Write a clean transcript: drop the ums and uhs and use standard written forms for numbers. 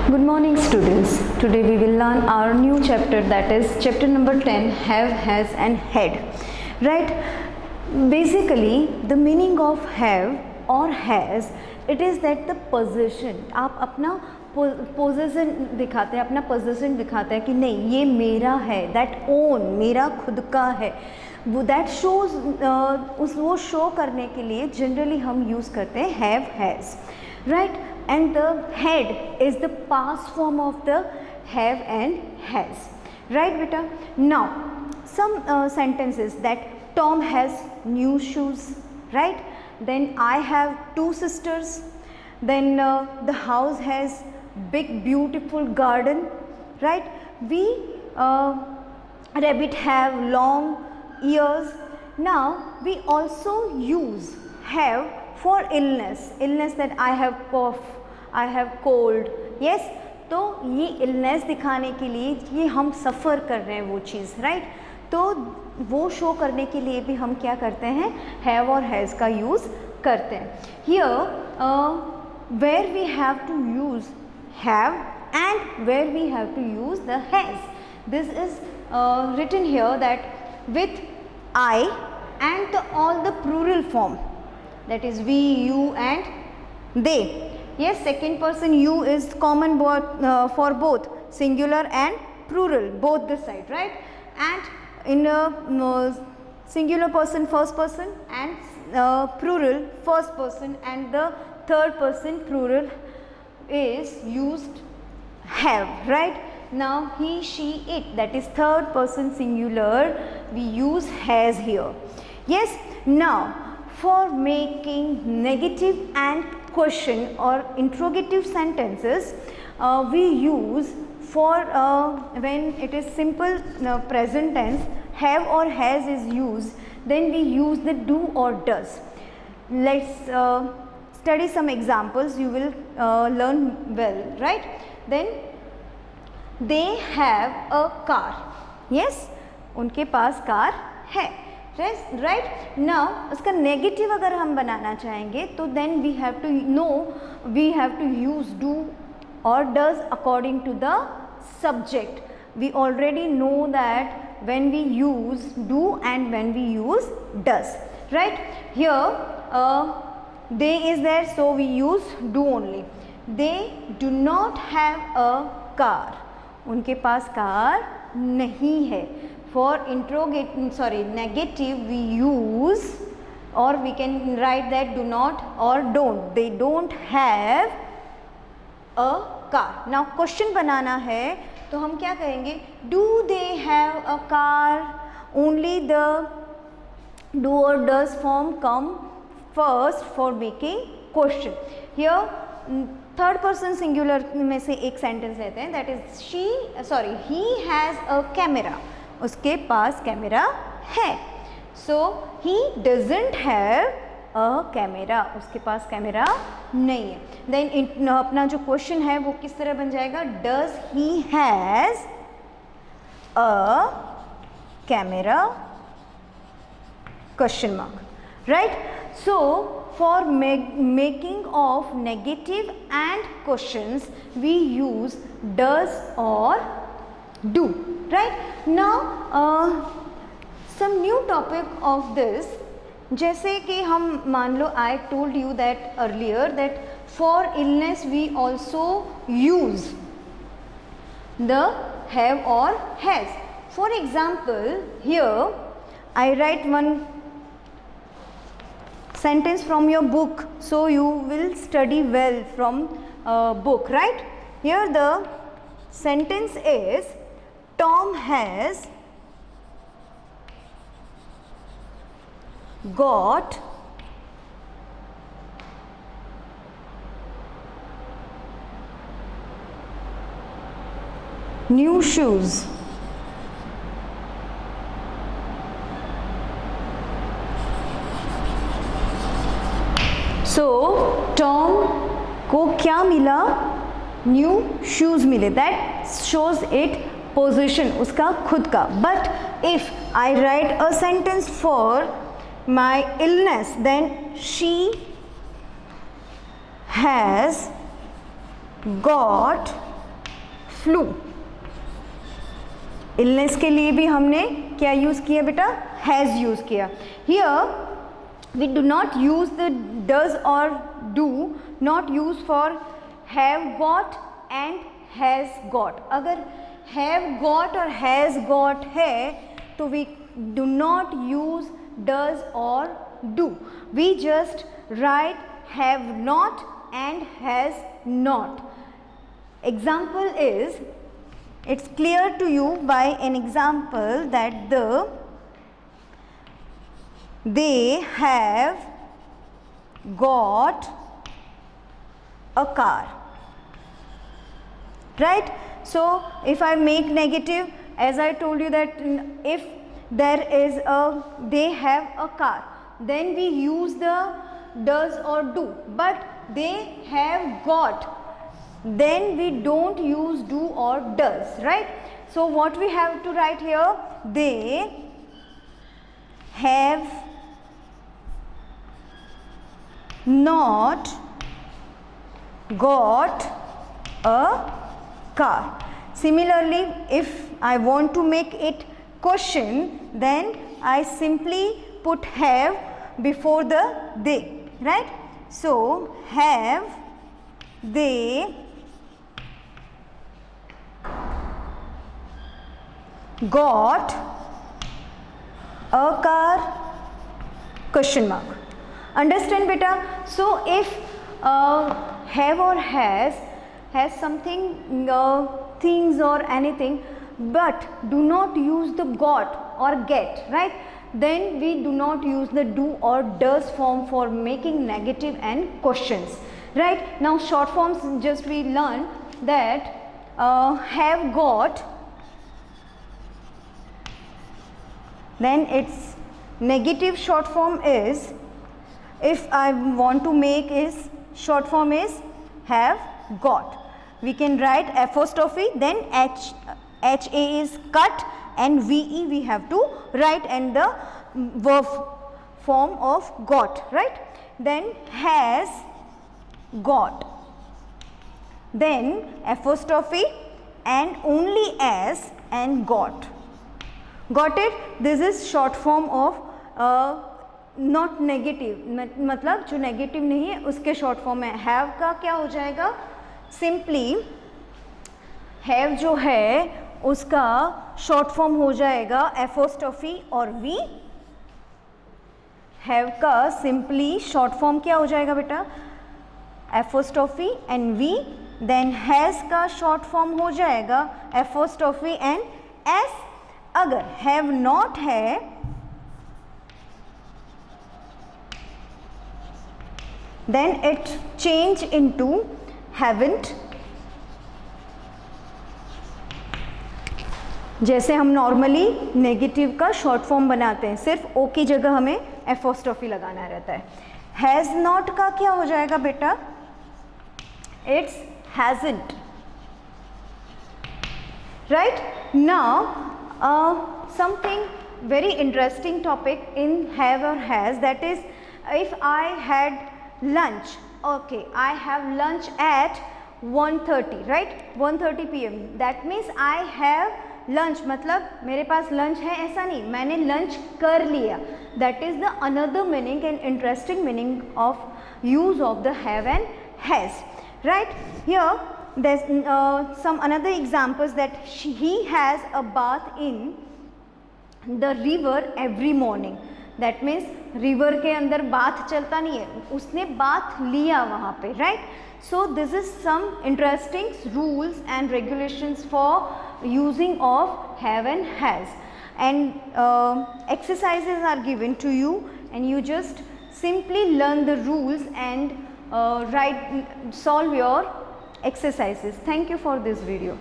Good morning students. Today we will learn our new chapter, that is chapter number 10, have, has and had. Right? Basically the meaning of have or has, it is that the possession, आप अपना possession दिखाते हैं, अपना possession दिखाते हैं कि नहीं ये मेरा है, दैट ओन मेरा खुद का है, वो दैट शोज वो शो करने के लिए जनरली हम यूज़ करते हैं have has, right. And the had is the past form of the have and has, right beta. Now some sentences that Tom has new shoes, right, then I have two sisters, then the house has big beautiful garden, right, we rabbit have long ears. Now we also use have for illness that I have cough, I have cold, yes. तो ये illness दिखाने के लिए ये हम सफ़र कर रहे हैं वो चीज़, राइट. तो वो शो करने के लिए भी हम क्या करते हैं, have और has का यूज़ करते हैं. Here where we have to use have and where we have to use the has. This is written here that with I and all the plural form, that is we, you and they. Yes, second person you is common for both singular and plural, both the side, right. And in singular person first person and plural first person, and the third person plural is used have, right. Now he, she, it, that is third person singular, we use has here. Yes. Now for making negative and question or interrogative sentences, we use for when it is simple present tense, have or has is used, then we use the do or does. Let's study some examples, you will learn well, right. Then they have a car, yes, उनके पास car है, right. Now उसका negative अगर हम बनाना चाहेंगे तो then we have to no, we have to use do और does according to the subject. We already know that when we use do and when we use does, right. Here they is there, so we use do only. They do not have a car, उनके पास car नहीं है. For negative we use, or we can write that do not or don't, they don't have a car. Now question बनाना है तो हम क्या कहेंगे, do they have a car. Only the do or does form come first for making question. Here third person singular में से एक sentence लेते हैं, that is he has a camera, उसके पास कैमरा है. So he doesn't have a camera, उसके पास कैमरा नहीं है. देन अपना जो क्वेश्चन है वो किस तरह बन जाएगा, does he has a camera, question mark, right. So for making of negative and questions we use does or do, right. Now some new topic of this, जैसे कि हम मान लो I told you that earlier that for illness we also use the have or has. For example, here I write one sentence from your book, so you will study well from book, right. Here the sentence is Tom has got new shoes. So Tom को क्या मिला, new shoes मिले, that shows it position उसका खुद का. But if I write a sentence for my illness, then she has got flu, illness के लिए भी हमने क्या यूज़ किया बेटा, हैज़ यूज़ किया. Here we do not use the does or do, not use for have got and has got. अगर have got और has got है तो we do not use does or do. We just write have not and has not. Example is, it's clear to you by an example that they have got a car, right? So if I make negative, as I told you that if there is a they have a car, then we use the does or do, but they have got, then we don't use do or does, right? So what we have to write here, they have not got a car. Similarly, if I want to make it question, then I simply put have before the they, right? So have they got a car, question mark. Understand beta? So if have or has something, things or anything, but do not use the got or get, right? Then we do not use the do or does form for making negative and questions, right? Now short forms, just we learn that have got, then its negative short form is, if I want to make is short form is have got. We can write apostrophe, then HA is cut and VE we have to write, and the verb form of got, right? Then has got, then apostrophe and only as and got. Got it? This is short form of not negative, मतलब जो negative नहीं है उसके short form है. Have का क्या हो जाएगा, सिंपली हैव जो है उसका शॉर्ट फॉर्म हो जाएगा एपोस्ट्रोफी और वी. हैव का सिंपली शॉर्ट फॉर्म क्या हो जाएगा बेटा, apostrophe and v. Then has का शॉर्ट फॉर्म हो जाएगा एपोस्ट्रोफी एंड एस. अगर हैव नॉट है then it change into haven't. जैसे हम नॉर्मली नेगेटिव का शॉर्ट फॉर्म बनाते हैं, सिर्फ ओ की जगह हमें एपोस्ट्रोफी लगाना रहता है. हैज़ नॉट का क्या हो जाएगा बेटा, it's hasn't, right? Now something very interesting topic in have और has, that is if I had lunch. Okay, I have lunch at 1:30, right? 1:30 PM. That means I have lunch, मतलब मेरे पास lunch है ऐसा नहीं, मैंने lunch कर लिया. That is the another meaning and interesting meaning of use of the have and has, right? Here there's some another examples that he has a bath in the river every morning. That means river के अंदर bath चलता नहीं है, उसने bath लिया वहाँ पे, right? So this is some interesting rules and regulations for using of have and has. And exercises are given to you and you just simply learn the rules and solve your exercises. Thank you for this video.